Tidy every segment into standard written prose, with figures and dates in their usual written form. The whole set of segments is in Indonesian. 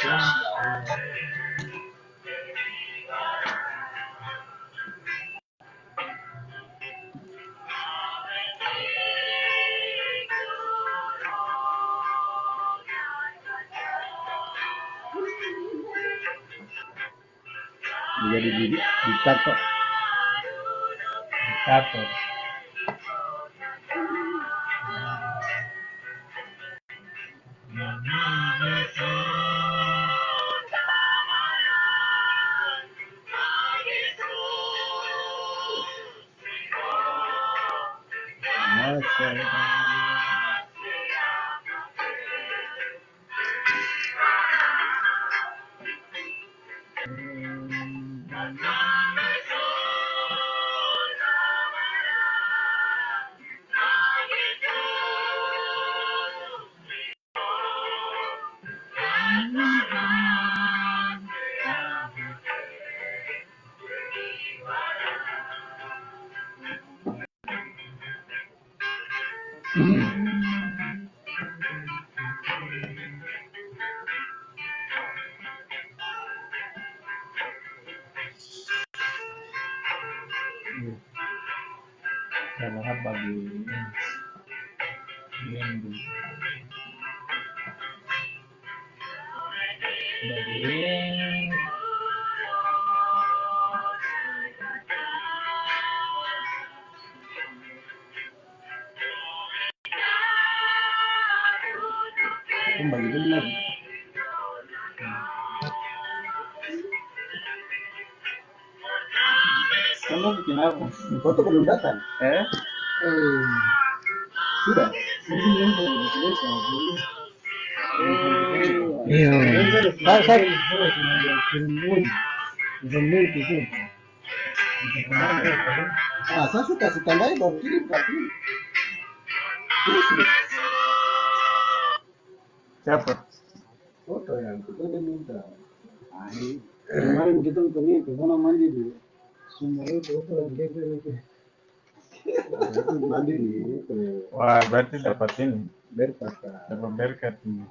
Jadi diktator. Diktator. Selamat bagi Windu. Bagi Kembali benar. kamu bikin apa? Foto belum datang. Sudah. Iya. Saya suka tandanya baru kirim tapi Siapa? foto yang kita udah minta. Kemarin kita pergi ke sana mandi di sumur itu mandi di Wah, berarti dapat ini. berkat. Dapat berkat ini.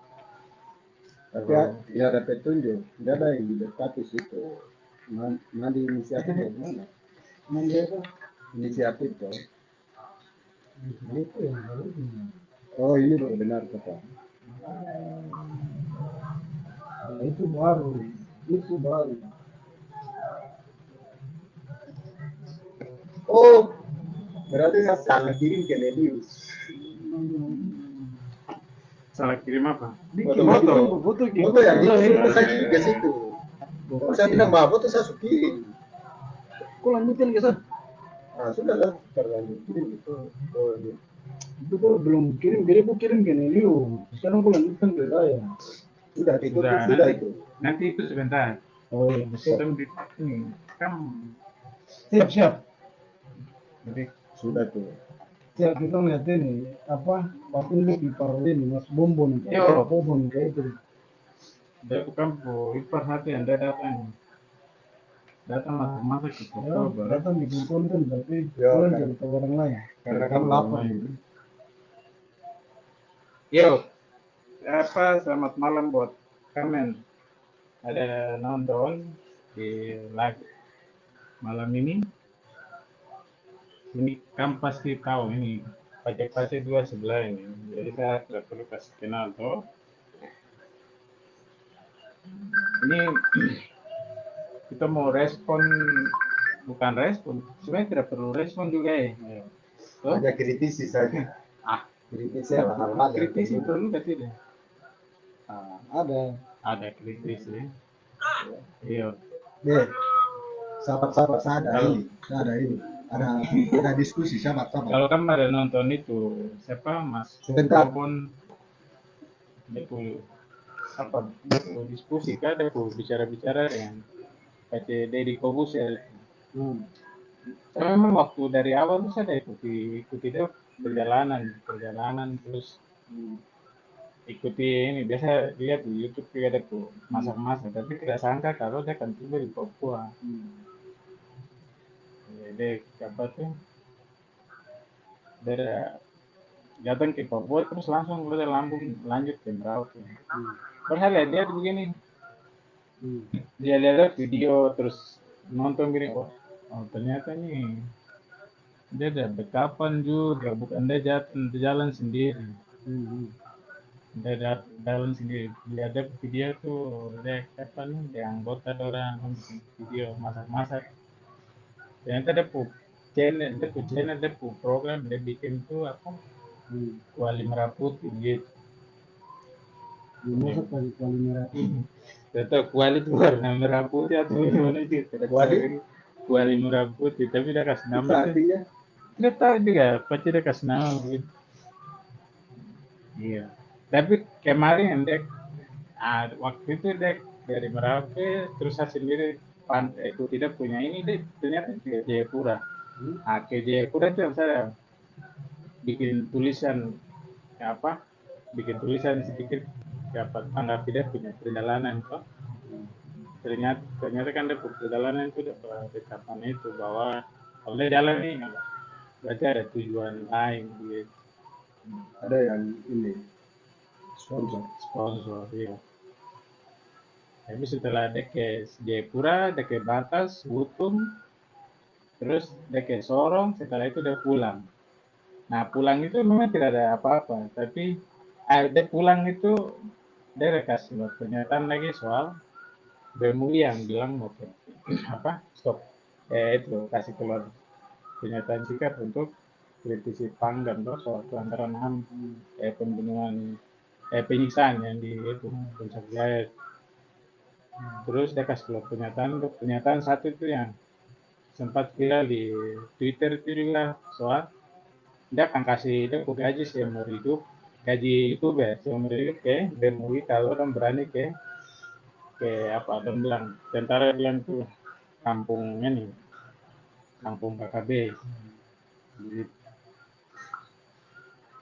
Tapi ya ada petunjuk. Tidak ada yang diberkati situ. Mandi inisiatif dari mana? Mandi apa? Inisiatif toh. Itu yang baru. Oh ini baru benar kata. Itu baru. Itu baru. Oh, berarti saya salah kirim ke Nedius. Salah kirim apa? Foto yang itu saya kirim ke situ. Saya bilang bahwa foto saya sudah kirim. Kok lanjutin ke sana? Ah sudah lah, terlanjut kirim itu. Oh, itu kok belum kirim ke Nedius. Sekarang kok lanjutkan ke saya. Sudah itu sudah itu. Nanti itu sebentar. Oh iya, Sistem di ini kan siap. jadi Sudah tuh. Siap kita lihat ini apa waktu ini di Parlin Mas Bombon. Yo. Bombon kayak itu. dia bukan bu ipar hati anda datang masa ke Papua baru. Datang dikumpulkan tapi pulang cerita orang lain. Karena kamu lapar. Yo, selamat malam buat kamen. Ada nonton di live malam ini. Ini kan pasti tahu ini pajak pasti dua sebelah ini. Jadi saya tidak perlu kasih kenal toh. Ini kita mau respon, bukan respon, sebenarnya tidak perlu respon juga ya. Hanya kritisi saja. Kritisi hal-hal. Kritisi perlu nggak tidak? Ada kritisi. Iya. Sahabat-sahabat saya ada ini. Ada diskusi sahabat-sahabat. Kalau kamu ada nonton itu siapa Mas Bobon itu apa diskusi kan ada bicara-bicara dengan PT Deddy Kobusel. Saya memang waktu dari awal tuh saya ikuti dia perjalanan terus ikuti ini biasa lihat di YouTube juga ada tuh masak-masak tapi tidak sangka kalau dia akan tiba di Papua. Jadi apa tuh dari datang ke Papua terus langsung udah lanjut ke Merauke. Terus saya lihat dia begini Dia lihat video terus nonton gini, oh ternyata nih dia ada backupan juga, bukan dia jalan sendiri. Dia jalan sendiri. Dia ada video tuh, dia apa nih, dia anggota orang bikin video masak-masak. Ternyata dia pu program dia bikin tuh apa, kuali merah putih gitu. Masak pakai kuali merah putih. Tetap kuali itu warna merah putih atau gimana sih? Kuali merah putih, tapi dia kasih nama tuh. Artinya Nggak tahu juga, pasti dia kasih nama gitu. Iya. Tapi kemarin dek, waktu itu dek dari Merauke terus saya sendiri itu tidak punya ini dek, ternyata ke Jayapura. Ke Jayapura itu yang saya bikin tulisan apa? Bikin tulisan sedikit dapat tanggapi dia punya perjalanan kok. Ternyata kan dia perjalanan itu dapat dekatan itu bahwa kalau dia jalan nih berarti ada tujuan lain gitu. ada yang ini Sponsor ya. Tapi setelah dia ke Jayapura, dia ke Batas, Wutung, terus dia ke Sorong, setelah itu dia pulang. Nah pulang itu memang tidak ada apa-apa, tapi dia pulang itu dia kasih pernyataan lagi soal BMUI yang bilang mau apa stop, itu kasih keluar pernyataan sikap untuk kritisi Pangdam soal pelanggaran HAM, pembunuhan, penyiksaan yang di itu Puncak Jaya. Terus dia kasih keluar pernyataan satu itu yang sempat viral di Twitter itu juga soal dia akan kasih dia gaji seumur hidup, gaji itu seumur hidup ke BMUI kalau orang berani ke apa orang bilang tentara bilang tuh kampung ini kampung KKB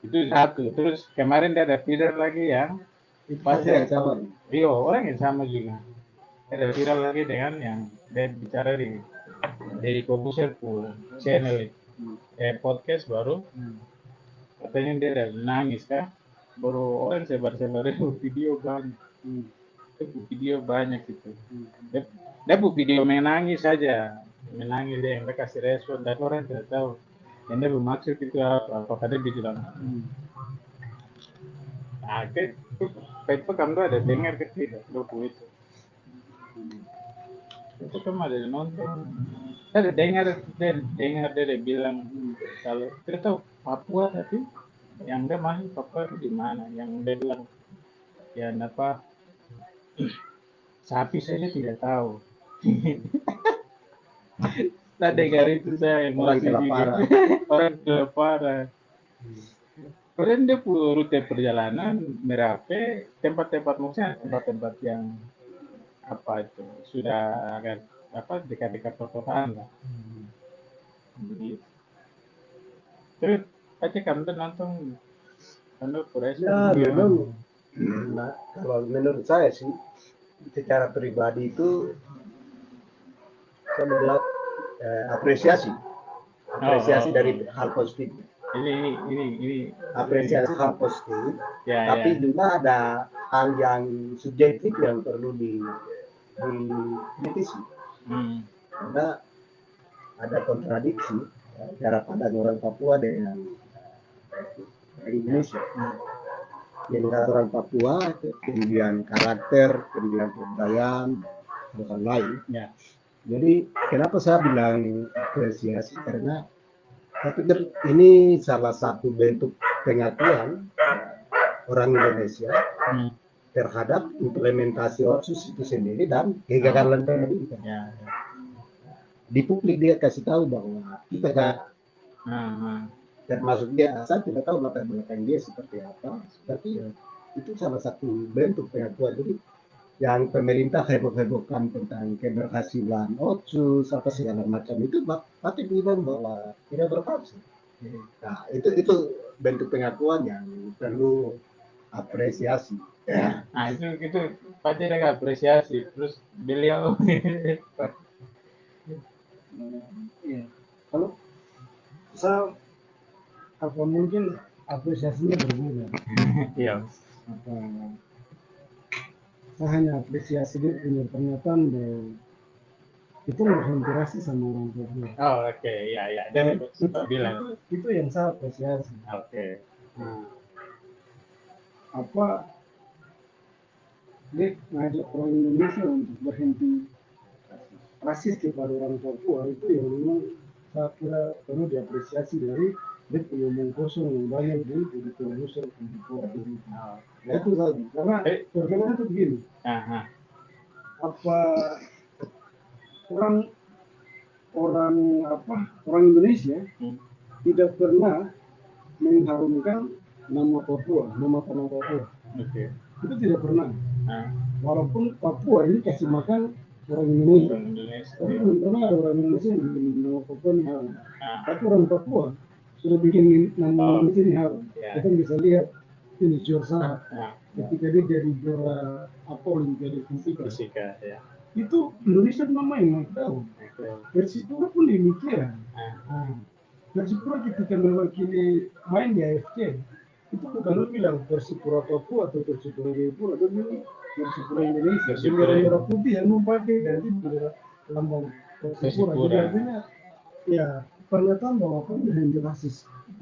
itu satu. Terus kemarin dia ada viral lagi yang pasti yang sama. Rio orang yang sama juga ada viral lagi dengan yang dia bicara dari Corbuzier channel podcast baru katanya dia ada nangis kan baru orang sebar-sebar video banyak video banyak gitu dia video menangis saja menangis dia yang dia kasih respon dan orang tidak tahu yang dia bermaksud itu apakah dia bilang nah itu kamu ada dengar ke tidak doku itu kamu ada nonton ada dengar dia bilang kalau kita tahu Papua tapi yang dia masuk Papua itu di mana yang dia bilang ya apa sapi saja tidak tahu. Nah dengar itu saya emosi orang kelaparan. Kemudian dia rute perjalanan Merape tempat-tempat maksudnya tempat-tempat yang apa itu sudah agak apa dekat-dekat perkotaan lah. Begitu. Terus aja kamu tuh nonton ya memang nah, kalau menurut saya sih secara pribadi itu saya melihat apresiasi dari hal positif. Ini apresiasi hal positif, ya, tapi juga ada hal yang subjektif yang perlu dikritisi. Karena ada kontradiksi cara pandang orang Papua dengan Indonesia. Yang orang Papua kemudian karakter, kemudian kebudayaan, bukan lain. Ya. Jadi kenapa saya bilang apresiasi karena saya pikir ini salah satu bentuk pengakuan orang Indonesia terhadap implementasi Otsus itu sendiri dan kegagalan pemerintah. Ya. Di publik dia kasih tahu bahwa kita kan termasuk dia, saya tidak tahu latar belakang dia seperti apa, tapi itu salah satu bentuk pengakuan. Jadi yang pemerintah heboh-hebohkan tentang keberhasilan Otsus apa segala macam itu pasti bilang bahwa tidak berhasil. Nah itu bentuk pengakuan yang perlu apresiasi. Ya. Nah itu pasti ada apresiasi. Terus beliau ya kalau saya apa mungkin apresiasinya berbeda. Iya. saya hanya apresiasi dia punya pernyataan bahwa itu berkonspirasi sama orang Papua. Oh, oke, ya, ya. Dan sempat bilang, Itu yang saya apresiasi. oke. Nah, apa dia ngajak orang Indonesia untuk berhenti rasis kepada orang Papua itu yang memang saya kira perlu diapresiasi dari dia punya omong kosong yang banyak di produser Papua ini. Oh, Nah, itu saja. Karena perkembangan itu begini, aha, apa orang orang orang Indonesia hmm, tidak pernah mengharumkan nama Papua, nama tanah Papua. oke. Itu tidak pernah. Nah, Walaupun Papua ini kasih makan orang Indonesia, orang Indonesia. tapi belum pernah ada orang Indonesia yang bikin nama Papua ini harum. Ah, Tapi orang Papua sudah bikin nama Indonesia ini harum. Ya. Kita bisa lihat ini Jorsa nah, ketika dia jadi juara Olimpiade fisika. fisika, ya. Itu Indonesia pernah main naik daun. Oke. Persipura pun demikian. Ah, Persipura ketika mewakili main di AFC itu bukan lu bilang Persipura Papua atau Persipura Jayapura, dia bilang Persipura Indonesia. Persipura. Bendera merah putih yang lu pakai dan itu bendera lambang Persipura. Jadi Persipura. artinya ya pernyataan bahwa kamu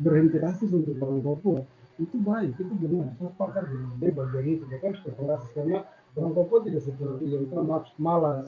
berhenti rasis untuk orang Papua itu baik, itu benar. Saya sepakat dengan dia bagian itu, bahkan seperti rasis karena orang Papua tidak seperti yang kita malas